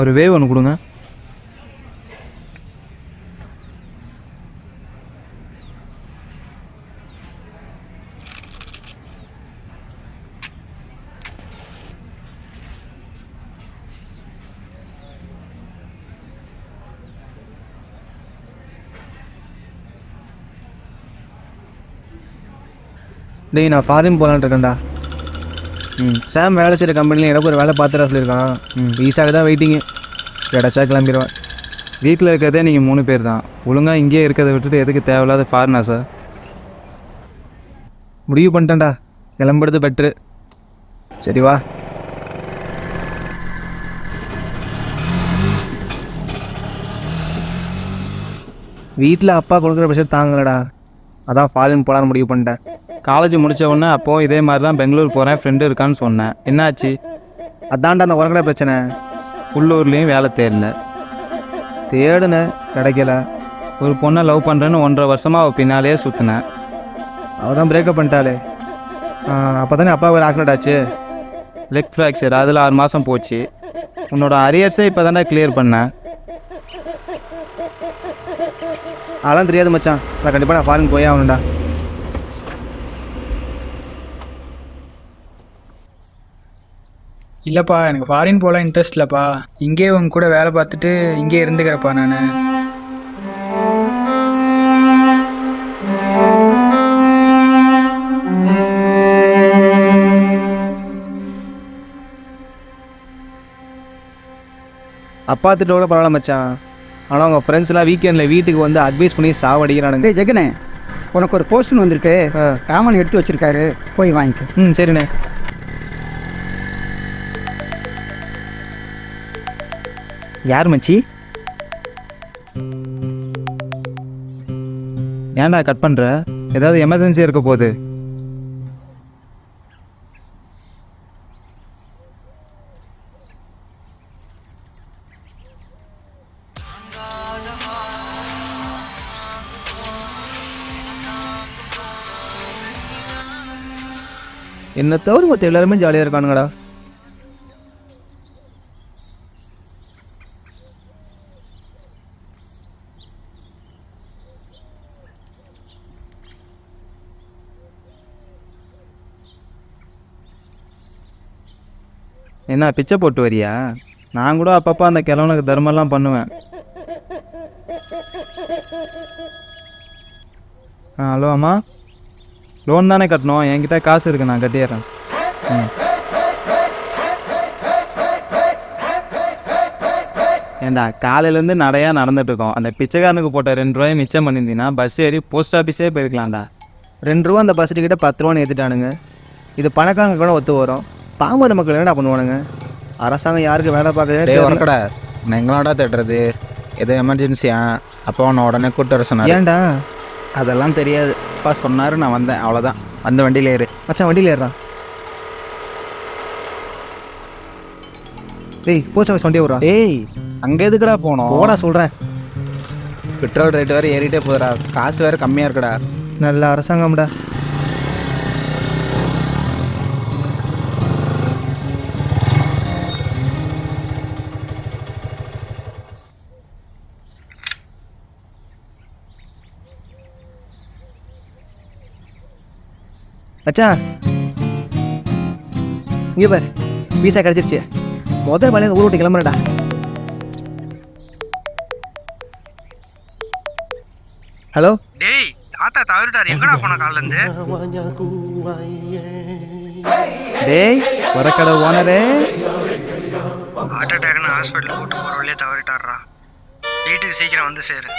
ஒரு வேவ் ஒன்று கொடுங்க. டேய் நான் ஃபாரின் போகலான்னு இருக்கேன்டா. சாம் வேலை செய்கிற கம்பெனியில் எனக்கு ஒரு வேலை பார்த்துட்டா சொல்லியிருக்கான். வீசாக தான் வெயிட்டிங்கு. கிடச்சா கிளம்பிடுவேன். வீட்டில் இருக்கிறதே நீங்கள் 3 பேர் தான். ஒழுங்காக இங்கேயே இருக்கிறத விட்டுட்டு எதுக்கு தேவையில்லாத ஃபாரினா சார்? முடிவு பண்ணிட்டேன்டா, கிளம்புறது பெட்ரு. சரி வா. வீட்டில் அப்பா கொடுக்குற ப்ரெஷர் தாங்கலடா, அதான் ஃபாரின் போகலான்னு முடிவு பண்ணிட்டேன். காலேஜ் முடித்த உடனே அப்போது இதே மாதிரி தான் பெங்களூர் போகிறேன், ஃப்ரெண்டு இருக்கான்னு சொன்னேன். என்னாச்சு? அதான்டா அந்த உரங்கடை பிரச்சனை. உள்ளூர்லேயும் வேலை தேடினேன், கிடைக்கல. ஒரு பொண்ணை லவ் பண்ணுறேன்னு 1.5 வருஷமாக அவள் பின்னாலே சுற்றினேன். அவள் தான் பிரேக்கப் பண்ணிட்டாளே. அப்போ தானே அப்பா ஒரு ஆக்சிடென்ட் ஆச்சு, லெக் ஃப்ராக்சர். அதில் 6 மாதம் போச்சு. உன்னோட அரியர்ஸே இப்போ தானே கிளியர் பண்ணேன். அதெல்லாம் தெரியாது மச்சான், நான் கண்டிப்பாக ஃபாரின் போயே ஆகணும்டா. இல்லைப்பா, எனக்கு ஃபாரின் போகலாம் இன்ட்ரெஸ்ட் இல்லைப்பா. இங்கேயே உங்க கூட வேலை பார்த்துட்டு இங்கே இருந்துக்கிறப்பா நான். அப்பா திட்ட கூட பரவாயில்ல மச்சான், ஆனால் அவங்க ஃப்ரெண்ட்ஸ்லாம் வீக்கெண்டில் வீட்டுக்கு வந்து அட்வைஸ் பண்ணி சாவடிக்கிறானுங்க. ஜெகனே, உனக்கு ஒரு போஸ்டன் வந்திருக்கு, ராமன் எடுத்து வச்சிருக்காரு, போய் வாங்கிக்க. சரிண்ணே. யார் மச்சி? ஏன்டா கட் பண்ணுற? ஏதாவது எமர்ஜென்சியாக இருக்க போகுது. என்ன தவிர மற்ற எல்லாருமே ஜாலியாக இருக்கானுங்கடா. என்ன பிச்சை போட்டு வரியா? நான் கூட அப்பப்போ அந்த கிழவனுக்கு தர்மம்லாம் பண்ணுவேன். ஹலோ அம்மா, லோன் தானே கட்டணும், என்கிட்ட காசு இருக்கு, நான் கட்டிடுறேன். ஏண்டா காலையிலேருந்து நடையாக நடந்துட்டுருக்கோம். அந்த பிச்சைக்காரனுக்கு போட்ட 2 ரூபாய் மிச்சம் பண்ணியிருந்தீங்கன்னா பஸ் ஏறி போஸ்ட் ஆஃபீஸே போயிருக்கலாம்டா. 2 ரூபா அந்த பஸ் டிக்கெட்டை 10 ரூபான்னு ஏற்றிட்டானுங்க. இது பணக்காரங்க கூட ஒத்து வரும், பாமர மக்கள் என்னடா பண்ணுவானுங்க? அரசாங்கம் யாருக்கு வேலை பார்க்குறதே கடை எங்களாடா தேடுறது? எதோ எமர்ஜென்சியா? அப்போ அவனை உடனே கூட்டு வர சொன்னார். ஏன்டா? அதெல்லாம் தெரியாது, அப்பா சொன்னார், நான் வந்தேன், அவ்வளோதான். அந்த வண்டியில் ஏறு மச்சான், வண்டியில் ஏறுறான். டேய் போஸ்ட் ஆஃபீஸ் வண்டியை விட்றா. ஏய், அங்கே எதுக்குடா போனோம்? ஓடா சொல்கிறேன். பெட்ரோல் ரேட் வேறு ஏறிட்டே போகுதுடா, காசு வேறு கம்மியாக இருக்குடா. நல்ல அரசாங்கம்டா. மச்சான் இங்கே பார், வீசா கிடச்சிருச்சு. முதல் வேலையை ஊர் விட்டு கிளம்புறடா. ஹலோ டேய், தாத்தா தவறிட்டார், எங்கடா போன காலில் இருந்து? டேய் உரக்கடை ஓனரே, ஹார்ட் அட்டாக்னு ஹாஸ்பிட்டல் கூட்டு போகிற வழியே தவறிட்டாரா. வீட்டுக்கு சீக்கிரம் வந்து சேரு.